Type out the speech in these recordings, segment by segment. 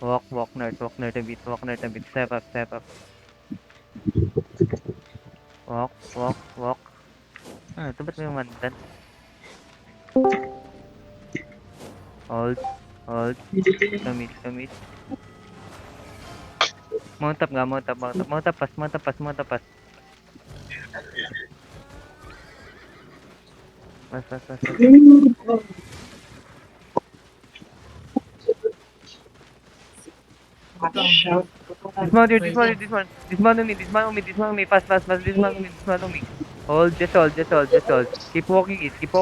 walk north a bit, step up. Walk. Ano to, ba't may umandan? Hold. Commit. Mount up. Mount up, pas. Pas. Dismount here, dismount on me, fast, dismount on me. Hold, just hold. Keep walking east, just keep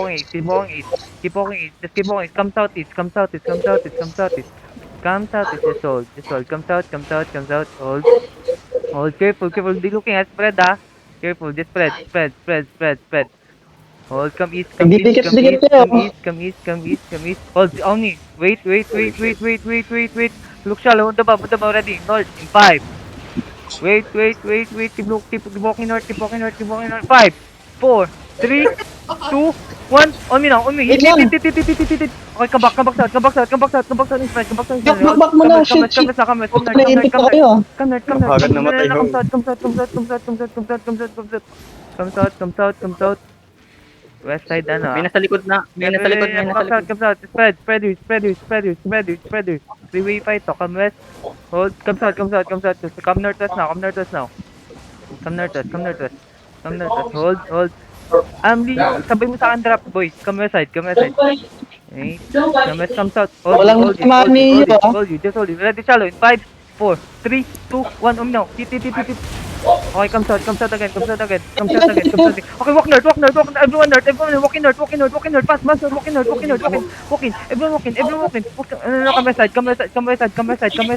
walking east. Come southeast, just hold. Come south, hold, careful, be looking at spread, careful, just spread. Hold, come east, Nagdidikit-dikit kayo. come east. Hold, only, wait. Look shallow, on the bow, ready, north, in 5. Wait. Keep walking north. 5, 4, 3, 2, 1. On me now. Wait Hit. lang. Okay, come back south. Come back south. In front. Hold. Back mo na. Shit. Huwag na iipit pa kayo. Come north. Agad namatay, ho. Come south. West side, ano, May nasa likod na. Come south. Spread you. Three-way fight to. Come west. Hold. Come south. Come northwest now. Come northwest. Hold. Sabay mo sa akin drop, boys. Come west side. Okay. Come south. Walang tama ni iyo. Hold you. Just hold you. Ready, shallow. In 5, 4, 3, 2, 1. Now. Hit. Okay, come south again. Okay, walk north. Everyone walking north. Fast, walking north. Walking. Everyone walking. No, come west side first. Come west first. Come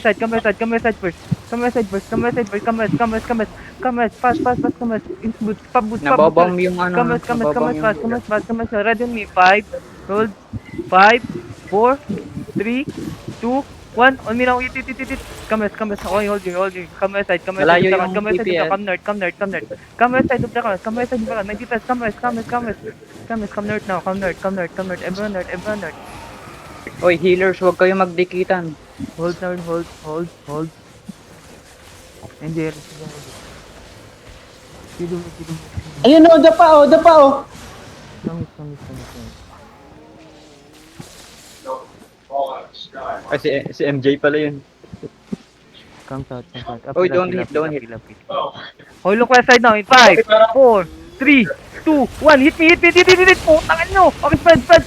west. Fast. Come west. Boots. Nababam yung ano. Come west. Ready on me. 5. Hold. 5, 4, 3, 2, 1. On me now. Hit. Come west. Okay, hold you. Come west side. Malayo yung Come west side. TPS. Come north. Come west side of the car. Come west side of the car. 90 pass. Come west. Come north now. Come north. Everyone north. Oy, healers, huwag kayo magdikitan. Hold. Hindi. Ayun o, dapa o. Come. Ay, si MJ pala yun. Come south. Oy, don't hit. Oh, look west side now. In 5, 4, 3, 2, 1. Hit me. Oh, tangan nyo. Okay, spread. Okay,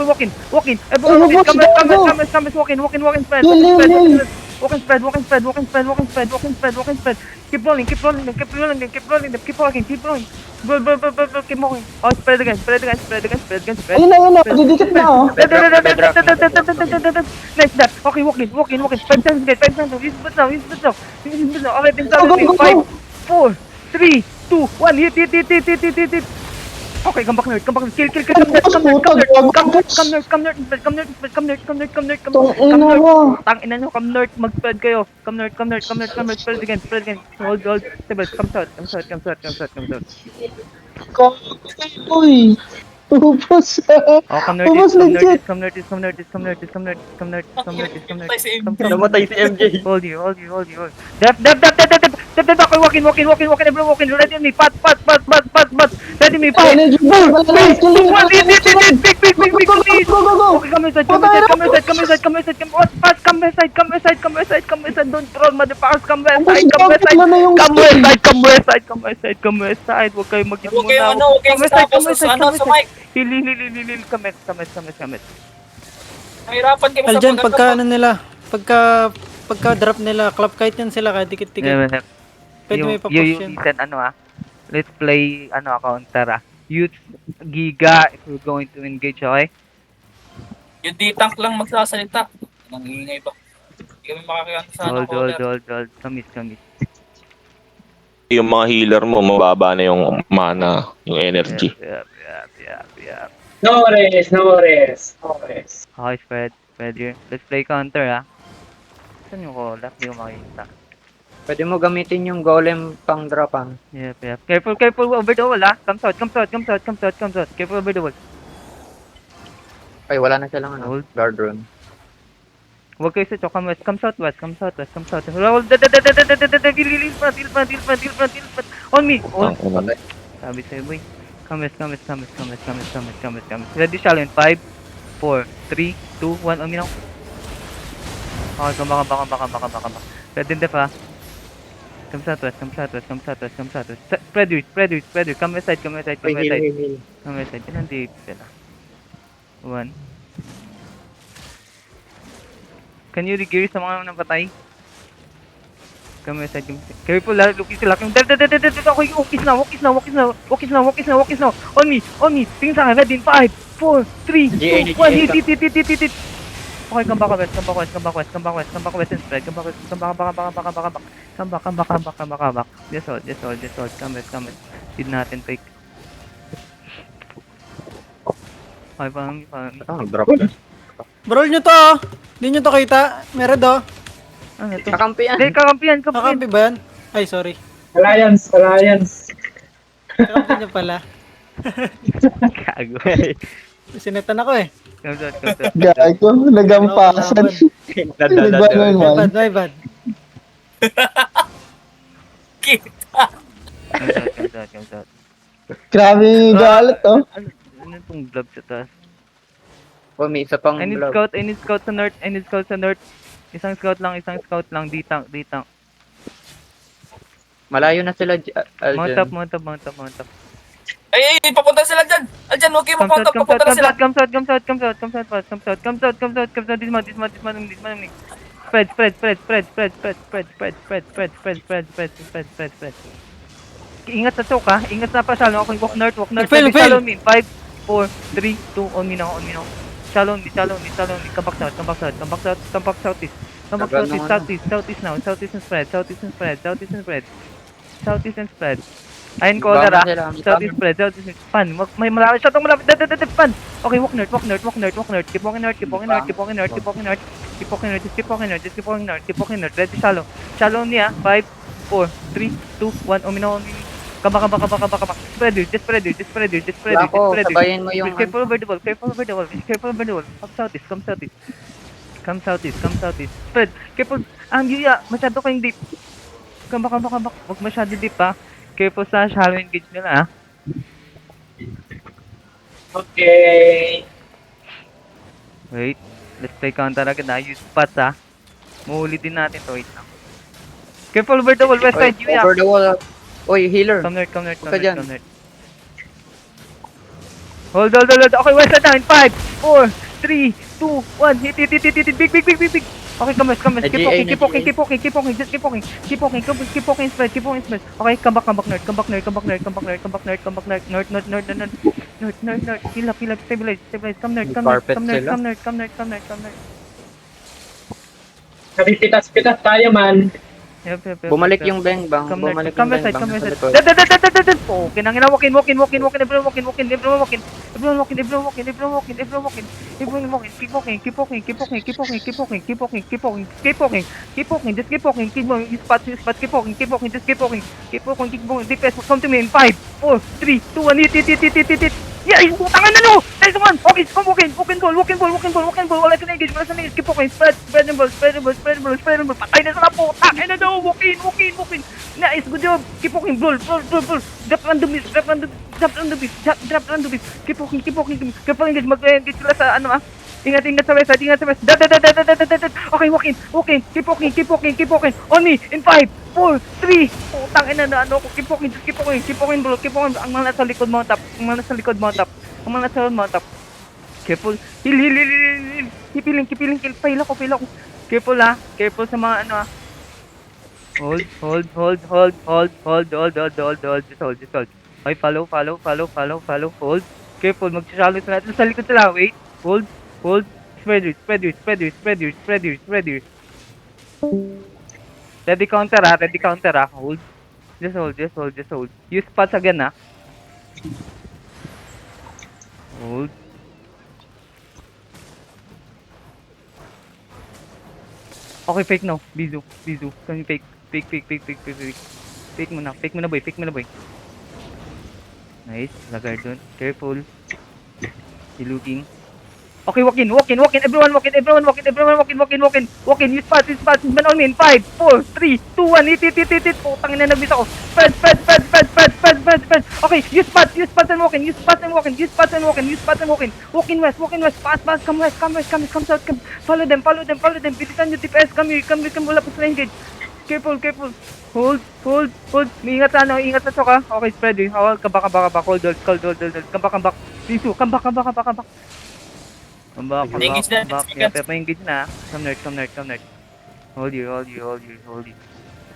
walking. Everyone walking. Come west. Walking. Spread. Heal. Walking spread. Keep rolling. Keep walking. Keep walking. Oh, spread again. Ayun na. Didikit na o. Nice that. Okay, walking. 5 seconds. Use it now. Okay, things Go. 5, 4, 3, 2, 1. Hit. Okay, come back north. Kill. Come north. Tangina nyo, come north. Mag-spread kayo. Come north. Spread again. Hold. Stable. Come south. Uy. Ubus. Oh, come north. Ubus legit. Come north. Namatay si MJ. Hold you. Dep. Okay, walking. Everyone walking. Ready on me. Pat. Ready me. 5, Energy ball. Wala na. Kill him. Big. Go. Okay, come west side. Come west side. Don't troll, motherfuckers. Come west side. Huwag kayo mag-hit Huwag kayo muna. huwag kayong tapos sa mic. Heal. Come west. Nahirapan kami sa Aljan, pag- pagka ano nila, pagka drop nila, club kite yan sila, kahit dikit-dikit. Pwede may papush yan. Listen, let's play, counter, Youth, Giga, if we're going to engage, okay? Yung D-tank lang magsasalita. Nangingay ba? Hindi kami makakayang sa Hold. Kamis. Yung mga healer mo, mababa na yung mana, yung energy. Yep. No worries. Okay, spread here. Let's play counter, Saan yung call? Hindi ko makikita. Pwede mo gamitin yung golem pang dropan. Yep. Careful over the wall, Come south. Careful over the wall. Ay, wala na silang Hold. guard rune. Huwag kayo sa choke. Come southwest. Come southwest. Come southwest. Roll. Heal front. On me. On. Sabi sa'yo, boy. Come west. Ready, shallow in 5, 4, 3, 2, 1. On me now. Okay, baka. Ready in def, ha. Come southwest. Spread you. Come west side. Heal. Come west side. Ilan deep sila? 1. Can you regear sa mga napatay? Come west side. Careful, lucky sila. Okay, walk is now. On me. Tingin sa akin. Ready in 5, 4, 3, 2, 1. Hit. Okay, come back west and spread. Come back. Just hold. Come west. Feed natin, fake. Okay, parang. Drop. Brawl nyo to, oh. Hindi nyo to kita. Meron do. Ano to? Kakampi yan. Hindi, kakampihan. Kakampi ba yan? Ay, sorry. Alliance. Kakampi nyo pala. Gago. Sinetan ako eh. Come out. Gago, nagampasan. Nagbanon man. My bad. Come out. Grabe yung galit, oh. Ano itong blob sa taas? May isa pang I need blob. scout sa north. Isang scout lang. Ditang. Malayo na sila, Aljan. Mount up. Ay, papunta sila dyan. Aljan, huwag kayo mapunta. Papunta na sila. Come south. Dismount. Spread. Ingat sa choke, ha. Ingat na pa, shallow. Okay, walk north. Fail. Shallow me. 5, 4, 3, 2, on me now. Shallow me. Come back southeast. Southeast now. Southeast and spread. Ayun, caller, ha. Southeast spread. Pan. May malapit. Shot ang malapit. Pan. Okay, walk north. Keep walking north. Ready, shallow. Shallow niya. 5, 4, 3, 2, 1. On me now. Come back. Just spread you. Sabayin mo yung... Careful over the wall. Come southeast. Spread. Careful. Yuya, masyado kayong deep. Come back. Huwag masyado deep, ha. Careful sa shallow engage nila, ha. Okay. Wait. Let's play counter agad, ha. Use spots, ha. Mahuli din natin to. Wait lang. Careful over the wall. West side, Yuya. Over the wall. Oy, healer. Come north. Huwag ka dyan. Hold. Okay, west side down. 5, 4, 3, 2, 1. Hit. Big. Okay, come west. Keep walking. Just keep walking. Keep walking spread. Okay, come back north. North. Heal up. Stabilize. Come north. Pitas tayo man. Yep. Bumalik yung bang. Come Bumalik north. yung Come bang. west side. Sa likod. Oh, kinangina. Walking. Everyone walking. Keep walking. Just keep walking. Keep walking. Spots. Keep walking. Just keep walking. Defense. Come to me in 5, 4, 3, 2, 1. Hit. Yeah, putangin na no! Nice one! Okay, come walking ball. Wala sa na-engage. Keep walking. Spread the ball. Patay na sa po. Tangin na no! Walking. Nice, good job. Keep walking. Ball. Drop on the beat. Keep walking. Engage. Mag-engage sila sa ano, ah. Ingat sa west. Okay, walking. Keep walking. On me in 5, 4, 3. Putang ina na ano ko. Keep walking, bro. Ang mga nasa likod mount up. Careful. Heal. Keep healing. Fail ako. Careful, ha. Careful sa mga ano, ah. Hold. Just hold. Okay, follow. Hold. Careful, mag-shallow sa natin. Sa likod sila. Wait. Hold. Spread you. Ready counter, ha. Hold. Just hold. Use spots again, ha. Hold. Okay, fake now. Bizu. Can you fake? Fake mo na, boy. Nice. Lagar dun. Careful. He looking. Okay, walk in, everyone walk in, use pass, man on me in 5, 4, 3, 2, 1, hit, putang ina nag-miss ako. Spread. Okay, use pass and walk in, walk in west, pass, come west, come south, follow them, bilisan nyo, TPS, come here, wala pa sila engage. Careful, hold, ingat sa choka. Okay, spread eh, kabak, hold, come back, Risu, come back. Come back. Engage na, Yeah, pero engage na. Come nerd. Hold you.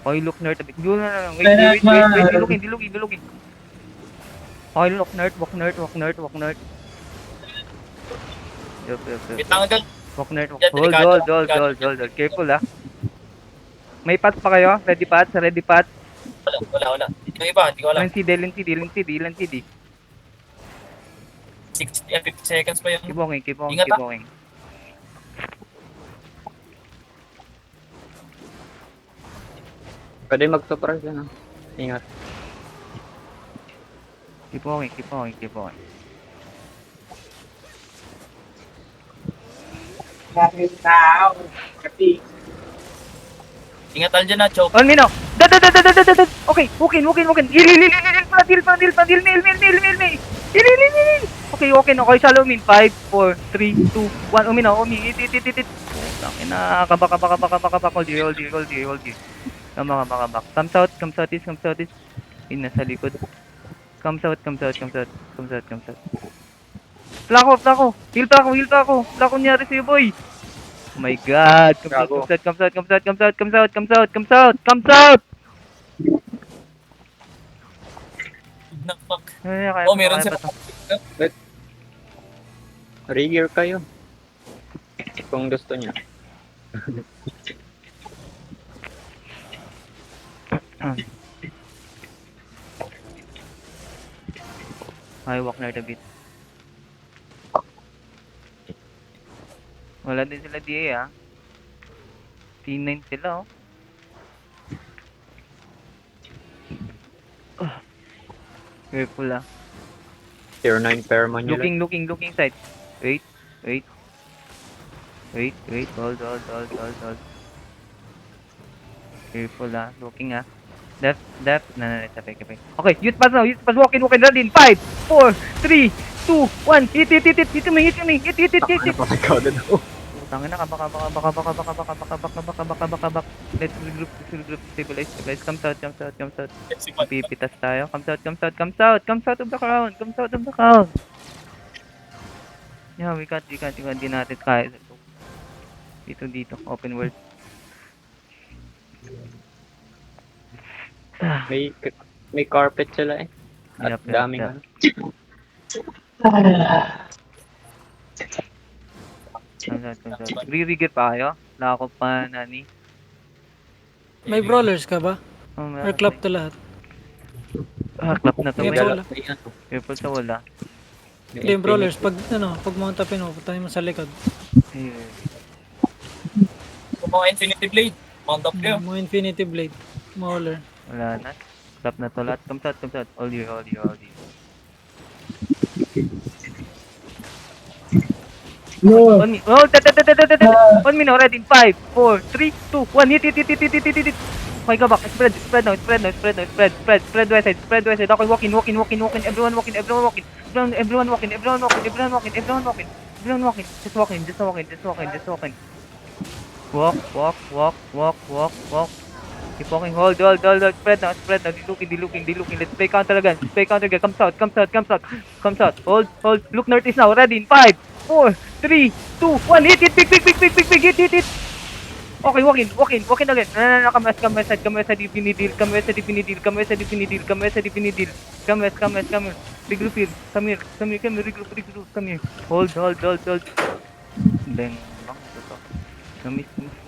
Okay, look nerd a bit. Wait. Dilugin. Okay, look nerd, walk nerd. Yup. Bitangan ka. Walk nerd. Yan, delikado. Hold. Careful ah. May pads pa kayo? Ready pads? Wala. Yung iba, hindi ko alam. Ilan CD? 50 seconds pa yun. Keep walking. Ingat, ah. Pwede mag-surprise yan. Ingat. Keep walking. Maraming tao. Kasi, Ingat tayo dyan na, choke. On me now. Okay, walk in. Heal. Okay, shallow min. 5, 4, 3, 2, 1. Umi. Hit. Tangin na. Kabak. Hold you. Kabak. Come southeast. In nasa likod. Come south. Plako. Heal pa ako. Plako nyari sa'yo, boy. Oh my god. Come south. Fuck. Kaya Oh, meron pa siya. to. Regear kayo. Kung gusto niya. Ay, walk na a bit. Wala din sila DA ah. T9 sila oh. Careful ah. Tier 9 pair man nyo lang. Looking side. Wait. Hold. Careful ah. Looking ah. Left. No, it's okay. Okay, use pass now. Walk in, ready in 5, 4, 3, 2, 1. Hit me. Ikaw din ako. Tangin na, kabak. Let's regroup, stabilize. Come south. Pipitas tayo. Come south of the crown. Yeah, we can't, di natin kaya. Dito, open world. May carpet sila eh. At Yup. daming ano. Re-rigger pa kayo? Wala ako pa, nani. May brawlers ka ba? Oh, Or club to lahat? Clap na to. May May wala. May ano. careful sa wala. May Hindi yung brawlers, pag mount upin mo, puntahin mo sa likod. Ayun. Kung mga Infinity Blade, mount up kayo. Mga Infinity Blade. Mauler. Wala na. Clap na to lahat. Come south. All you. No. On me. Oh, on me now. Ready in 5, 4, 3, 2, 1. Hit. Okay, go back. Spread now. Spread west side. Okay, walk in. Everyone walk in. Everyone walk in. Just walk in. Walk. Keep walking. Hold. Spread now. Dilooking. Let's play counter again. Come south. Hold. Look northeast now. Ready in 5, 4, 3, 2, 1. Hit. Hit. Okay, walk in again. No. Come west side. If you need deal. Come west. Regroup here. Come here. Regroup. Come here. Hold. Then,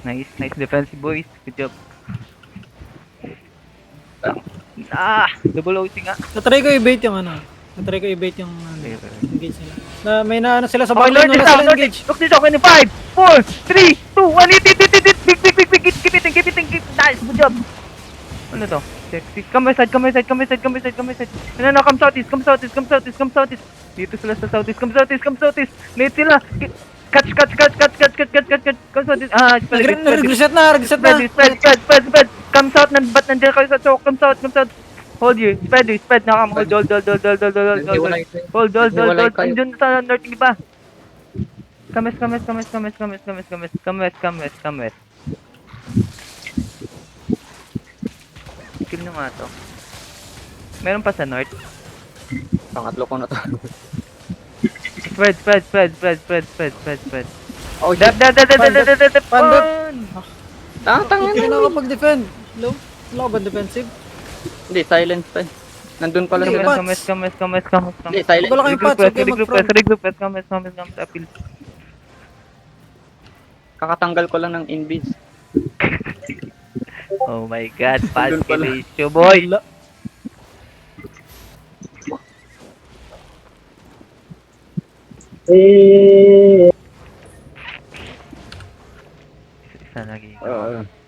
nice defensive boys. Good job. Double OC nga. Natry ko i-bait yung engage nila. May naano sila sa Okay, backline, Lord, wala sila engage. look this open in 5, 4, 3, 2, 1, hit. Keep it. Nice, good job. Ano to? Sexy. Come west side. No, come southeast. Dito sila sa southeast. Come southeast. Late sila. Catch. Nag-reset na. Spread. Comes out, ba't nandiyan kayo sa choke? Comes out. Hold you. Spread. Nakam. Hold. Naghiwalay kayo. Hold. Naghiwalay kayo. Andun sa north yung iba. Kames. Kill nyo nga to. Meron pa sa north. Pangatlo ko na to. Spread. Oh, Dab. Pandap. tangin Hindi na. na nakapag-defend. Low. Wala ka ba defensive? Hindi, silence pa. Nandun pala Hindi, sila. Pats. Kames. Hindi, silence. Wala kayong Pats. Okay, mag-front. Regroup. Kames. Appeal. Kakatanggal ko lang ng invis. Oh my god, Doon fast pala. ratio boy. Wala. Eh, Isa naging.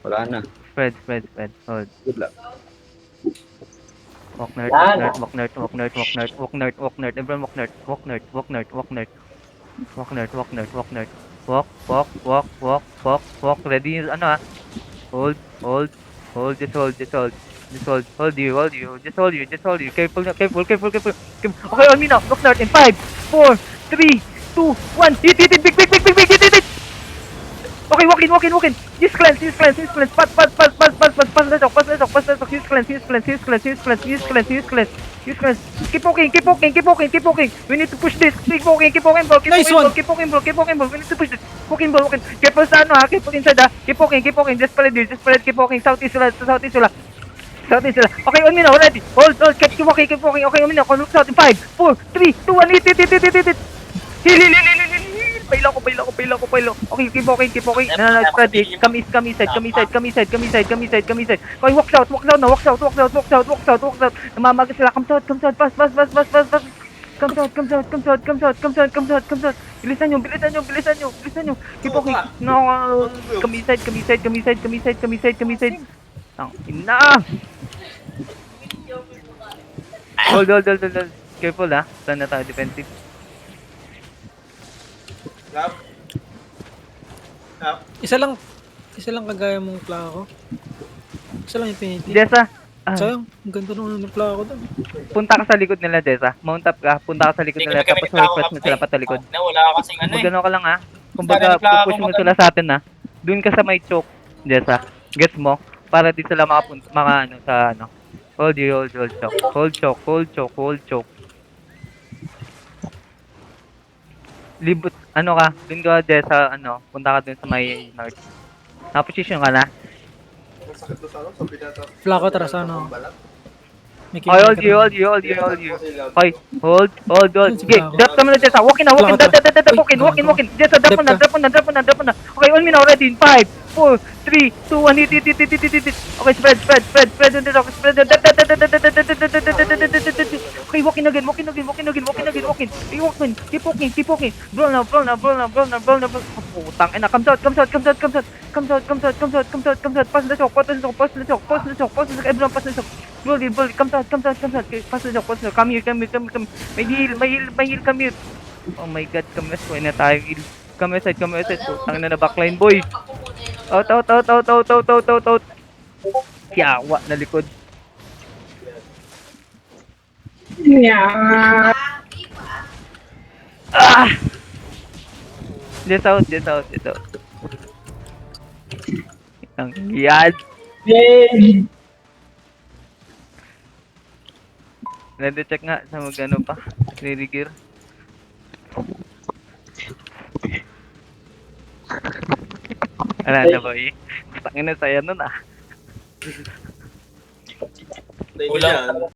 Wala na. Spread. Hold. Good luck. Walk nerd. Everyone walk nerd. Walk. Ready? Ano ah? Hold. Just hold you. Just hold you. Careful. Okay, on me now. Walk nerd in 5, 4, 3, 2, 1. Hit. Big. Okay, walk in. Use cleanse. Pass the talk. Use cleanse. Keep walking. We need to push this. Keep walking, ball. Nice one. Keep walking, ball. We need to push this. Walking. Careful sa ano ha. Keep walking inside ha. Keep walking. Just spread. Keep walking. Southeast sila. Okay, on me now. Ready. Hold. Keep walking. Okay, on me now. Look south in 5, 4, 3, 2, 1. Hit. Heal. Pailo ko. Okay, keep walking. No, spread it. Come east side. Okay, walk south. Namamaga sila. Come south. Pass. Come south. Bilisan nyo. Keep walking. No, come east side. Ang ina. Hold. Careful ha. Plan na tayo defensive. Isa lang kagaya mong plaka ko. Isa lang yung piniti. Jessa, Sayang, ang ganda nung plaka ko doon. punta ka sa likod nila, Jessa. Mount up ka, punta ka sa likod nila, tapos request mo sila patalikod. Na wala kasing ano eh. Magano ka lang ha. Kumbaga, pupush mo sila sa atin ha. Doon ka sa may choke, Jessa. Gets mo? Para di sila makapunta, sa ano. Hold choke. Libot, ano ka, doon ka, Jessa, punta ka doon sa may north. Nakaposition ka na. Plaka tara sa ano. May Okay, hold you. Okay, hold. Sige, drop ka muna, Jessa. Walk in. Walk in. Jessa, drop mo na. Okay, on me now, ready. In 5, 4, 3, 2, 1, hit. Okay, spread. Okay, walk in again. Keep walking. Brawl now. Putang ina, come out. Pass the choke. Everyone pass the choke. Brawl, come out. Pass the choke. Come here. May heal, come here. Oh my god, kames ko na tayo heal. Kames side. Putang ina na backline boy. Out. Yawa na likod. Ah! Just out. Ang yan. Nade-check nga sa magano pa. Nirigir. Ano na boy? Tangin na saya nun ah. Kulang.